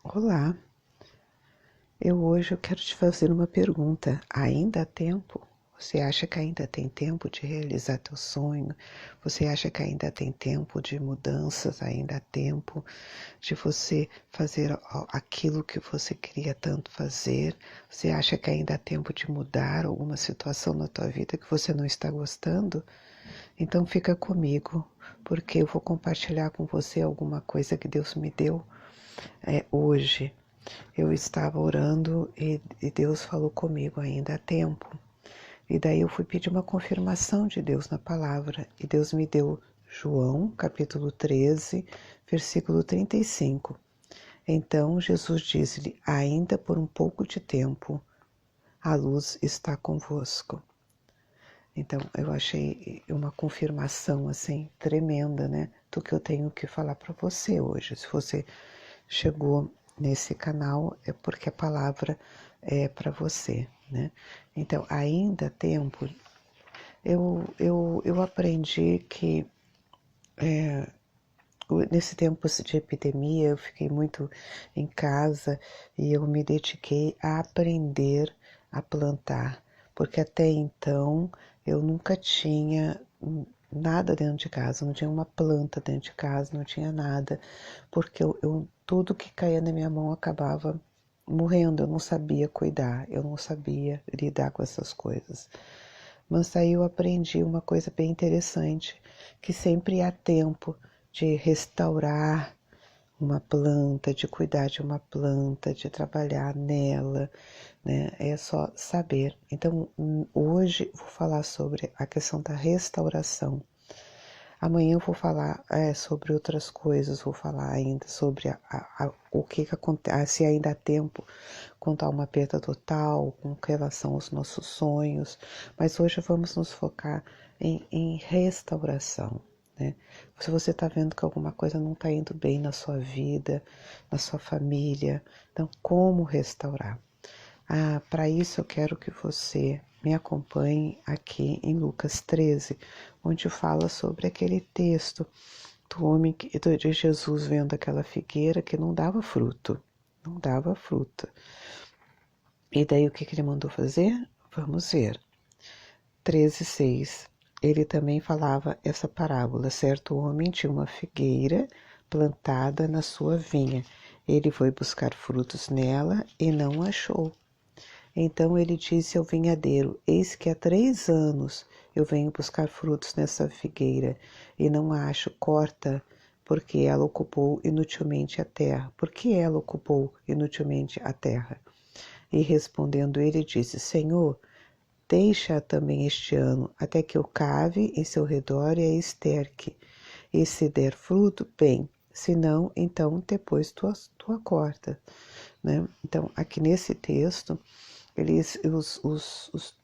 Olá, eu quero te fazer uma pergunta. Ainda há tempo? Você acha que ainda tem tempo de realizar teu sonho? Você acha que ainda tem tempo de mudanças? Ainda há tempo de você fazer aquilo que você queria tanto fazer? Você acha que ainda há tempo de mudar alguma situação na tua vida que você não está gostando? Então fica comigo, porque eu vou compartilhar com você alguma coisa que Deus me deu hoje. Eu estava orando e Deus falou comigo ainda há tempo. E daí eu fui pedir uma confirmação de Deus na palavra. E Deus me deu João, capítulo 13, versículo 35. Então Jesus disse-lhe: ainda por um pouco de tempo a luz está convosco. Então eu achei uma confirmação assim tremenda, né, do que eu tenho que falar para você hoje. Se você chegou nesse canal é porque a palavra é para você, né? Então ainda há tempo. Eu aprendi que nesse tempo de epidemia eu fiquei muito em casa e eu me dediquei a aprender a plantar, porque até então eu nunca tinha nada dentro de casa, não tinha uma planta dentro de casa, não tinha nada, porque tudo que caía na minha mão acabava morrendo, eu não sabia cuidar, eu não sabia lidar com essas coisas. Mas aí eu aprendi uma coisa bem interessante, que sempre há tempo de restaurar uma planta, de cuidar de uma planta, de trabalhar nela, né? É só saber. Então, hoje vou falar sobre a questão da restauração. Amanhã eu vou falar sobre outras coisas, vou falar ainda sobre o que acontece, se ainda há tempo, contar uma perda total com relação aos nossos sonhos, mas hoje vamos nos focar em restauração, né? Se você está vendo que alguma coisa não está indo bem na sua vida, na sua família, então como restaurar? Para isso eu quero que você me acompanhe aqui em Lucas 13, onde fala sobre aquele texto do homem de Jesus vendo aquela figueira que não dava fruto, não dava fruta. E daí o que ele mandou fazer? Vamos ver. 13:6. Ele também falava essa parábola. Certo homem tinha uma figueira plantada na sua vinha. Ele foi buscar frutos nela e não achou. Então ele disse ao vinhadeiro: eis que há 3 anos eu venho buscar frutos nessa figueira e não a acho, corta, porque ela ocupou inutilmente a terra. Por que ela ocupou inutilmente a terra? E respondendo ele disse: Senhor, deixa também este ano, até que eu cave em seu redor e a esterque. E se der fruto, bem, se não, então depois tu a corta, né? Então, aqui nesse texto,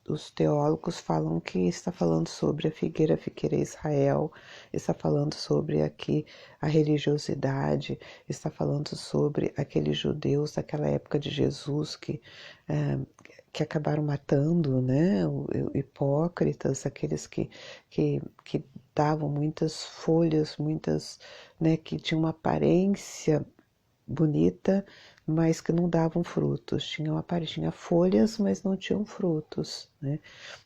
os teólogos falam que está falando sobre a figueira Israel, está falando sobre aqui a religiosidade, está falando sobre aqueles judeus daquela época de Jesus que acabaram matando, né, hipócritas, aqueles que davam muitas folhas, muitas, né, que tinham uma aparência bonita, mas que não davam frutos. Tinha folhas, mas não tinham frutos, né?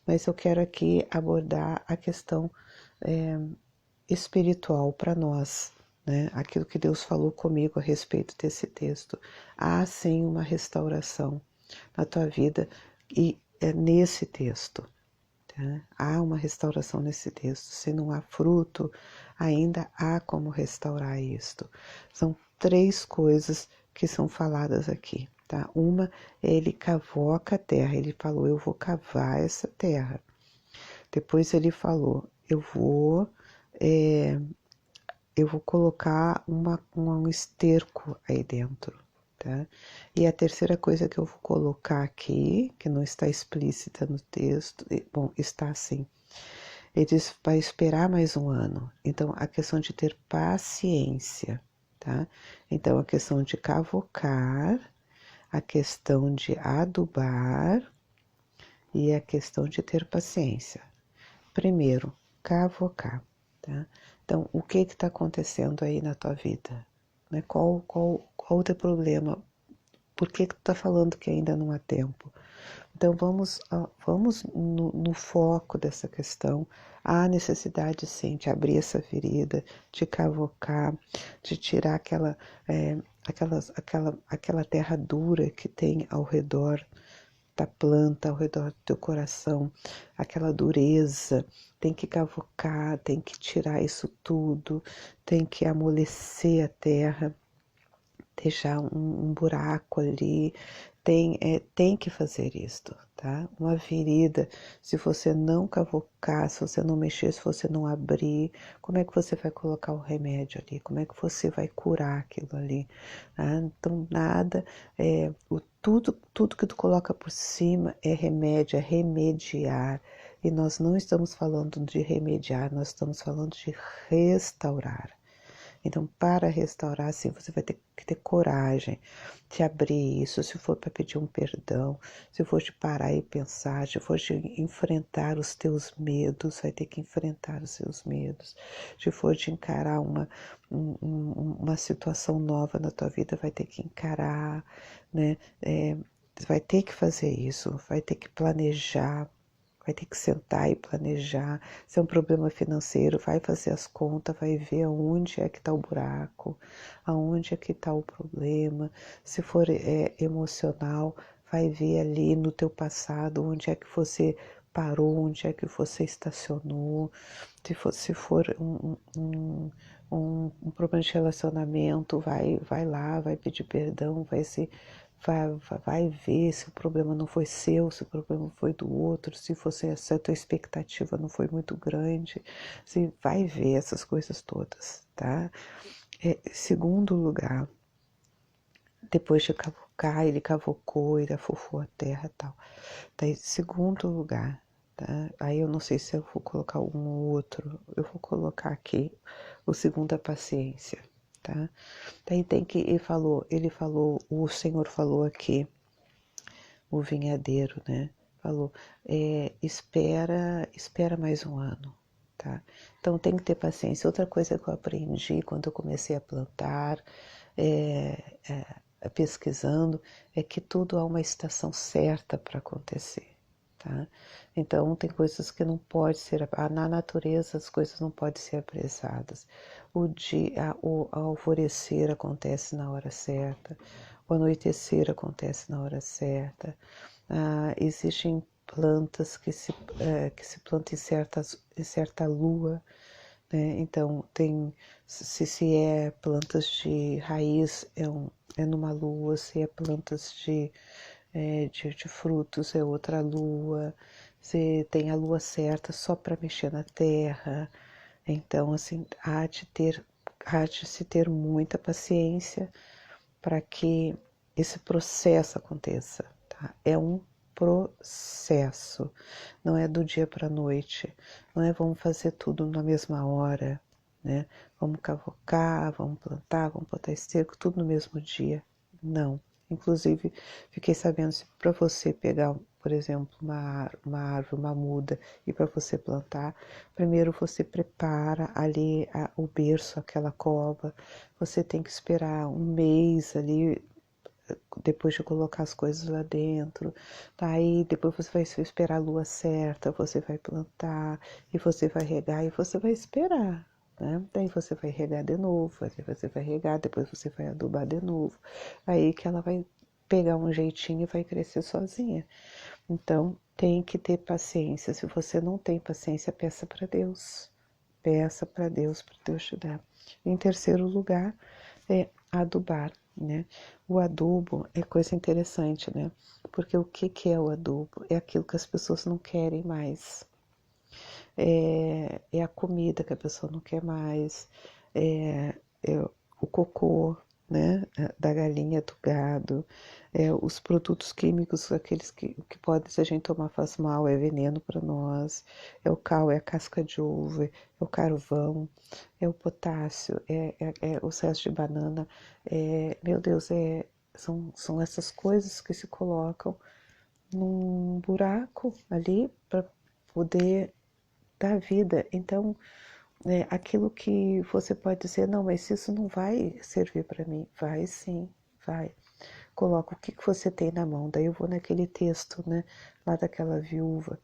Mas eu quero aqui abordar a questão espiritual para nós, né? Aquilo que Deus falou comigo a respeito desse texto. Há sim uma restauração na tua vida e é nesse texto. Tá? Há uma restauração nesse texto. Se não há fruto, ainda há como restaurar isto. São 3 coisas que são faladas aqui. Tá? Uma, ele cavoca a terra. Ele falou: eu vou cavar essa terra. Depois ele falou: é, eu vou colocar um esterco aí dentro. Tá? E a terceira coisa que eu vou colocar aqui, que não está explícita no texto, bom, está assim. Ele diz para esperar mais um ano. Então, a questão de ter paciência, tá? Então, a questão de cavocar, a questão de adubar e a questão de ter paciência. Primeiro, cavocar, tá? Então, o que está acontecendo aí na tua vida? né? Qual o teu problema? Por que tu tá falando que ainda não há tempo? Então vamos no foco dessa questão. Há necessidade sim de abrir essa ferida, de cavocar, de tirar aquela terra dura que tem ao redor da planta, ao redor do teu coração, aquela dureza. Tem que cavocar, tem que tirar isso tudo, tem que amolecer a terra, deixar um buraco ali, tem que fazer isto, tá? Uma ferida, se você não cavocar, se você não mexer, se você não abrir, como é que você vai colocar o remédio ali? Como é que você vai curar aquilo ali? Ah, então nada, tudo que tu coloca por cima é remédio, é remediar. E nós não estamos falando de remediar, nós estamos falando de restaurar. Então, para restaurar, sim, você vai ter que ter coragem de abrir isso, se for para pedir um perdão, se for de parar e pensar, se for de enfrentar os teus medos, vai ter que enfrentar os seus medos. Se for de encarar uma situação nova na tua vida, vai ter que encarar, né? Vai ter que fazer isso, vai ter que planejar, vai ter que sentar e planejar. Se é um problema financeiro, vai fazer as contas, vai ver aonde é que está o buraco, aonde é que está o problema. Se for emocional, vai ver ali no teu passado onde é que você parou, onde é que você estacionou. Se for um problema de relacionamento, vai lá, vai pedir perdão, vai ver se o problema não foi seu, se o problema foi do outro, se a tua expectativa não foi muito grande, se vai ver essas coisas todas, tá? Segundo lugar, depois de cavocar, ele cavocou, ele afofou a terra e tal. Daí, segundo lugar, tá? Aí eu não sei se eu vou colocar um ou outro, eu vou colocar aqui o segundo, a paciência, tá? Daí ele falou, o Senhor falou aqui, o vinhadeiro, né? Falou, espera mais um ano, tá? Então tem que ter paciência. Outra coisa que eu aprendi quando eu comecei a plantar, pesquisando, é que tudo há uma estação certa para acontecer. Tá? Então tem coisas que não pode ser, na natureza as coisas não podem ser apressadas. O alvorecer acontece na hora certa, o anoitecer acontece na hora certa. Existem plantas que se plantam em certa lua, né? Então se é plantas de raiz é numa lua, se é plantas de frutos é outra lua, se tem a lua certa só para mexer na terra. Então, assim, há de se ter muita paciência para que esse processo aconteça, tá? É um processo, não é do dia para a noite, não é vamos fazer tudo na mesma hora, né? Vamos cavocar, vamos plantar, vamos botar esterco, tudo no mesmo dia. Não. Inclusive, fiquei sabendo se para você pegar, por exemplo, uma árvore, uma muda, e para você plantar, primeiro você prepara ali o berço, aquela cova, você tem que esperar um mês ali, depois de colocar as coisas lá dentro, daí depois você vai esperar a lua certa, você vai plantar, e você vai regar, e você vai esperar, né? Daí você vai regar de novo, aí você vai regar, depois você vai adubar de novo, aí que ela vai pegar um jeitinho e vai crescer sozinha. Então, tem que ter paciência. Se você não tem paciência, peça para Deus. Peça para Deus te dar. Em terceiro lugar, é adubar, né? O adubo é coisa interessante, né? Porque o que é o adubo? É aquilo que as pessoas não querem mais. É a comida que a pessoa não quer mais, é o cocô, né, da galinha, do gado, os produtos químicos, aqueles que podem, se a gente tomar, faz mal, é veneno para nós, é o cal, é a casca de uva, é o carvão, é o potássio, é o excesso de banana, meu Deus, são essas coisas que se colocam num buraco ali para poder da vida. Então, aquilo que você pode dizer, não, mas isso não vai servir para mim. Vai sim, vai. Coloca o que você tem na mão. Daí eu vou naquele texto, né, lá daquela viúva.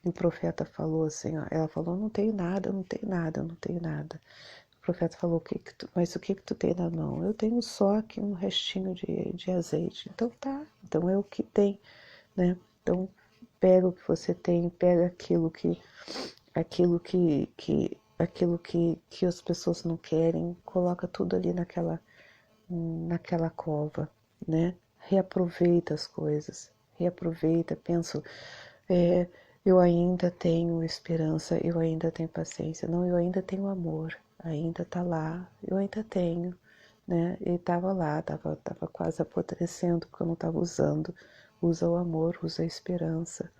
E o profeta falou assim, ó, ela falou, não tenho nada, não tenho nada, não tenho nada. O profeta falou, mas o que tu tem na mão? Eu tenho só aqui um restinho de azeite. Então tá, então é o que tem, né? Então pega o que você tem, pega aquilo que as pessoas não querem, coloca tudo ali naquela cova, né? Reaproveita as coisas, reaproveita, penso, é, eu ainda tenho esperança, eu ainda tenho paciência, não, eu ainda tenho amor, ainda tá lá, eu ainda tenho, né? Ele tava lá, tava quase apodrecendo porque eu não tava usando. Usa o amor, usa a esperança,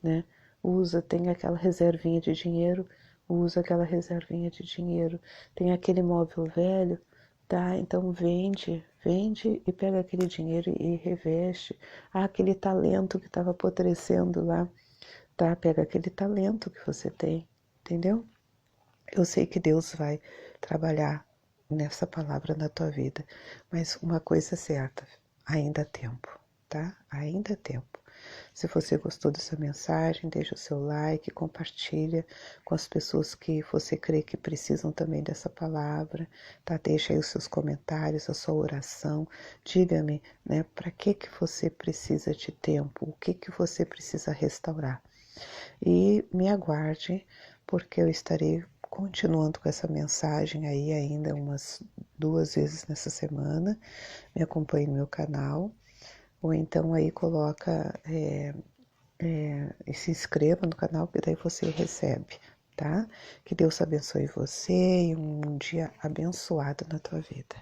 né? Usa, tem aquela reservinha de dinheiro, usa aquela reservinha de dinheiro. Tem aquele móvel velho, tá? Então vende e pega aquele dinheiro e reveste. Ah, aquele talento que estava apodrecendo lá, tá? Pega aquele talento que você tem, entendeu? Eu sei que Deus vai trabalhar nessa palavra na tua vida, mas uma coisa é certa, ainda há tempo, tá? Ainda há tempo. Se você gostou dessa mensagem, deixa o seu like, compartilha com as pessoas que você crê que precisam também dessa palavra, tá? Deixa aí os seus comentários, a sua oração. Diga-me, né, para que você precisa de tempo? O que você precisa restaurar? E me aguarde, porque eu estarei continuando com essa mensagem aí ainda umas 2 vezes nessa semana. Me acompanhe no meu canal, ou então aí coloca e se inscreva no canal, que daí você recebe, tá? Que Deus abençoe você e um dia abençoado na tua vida.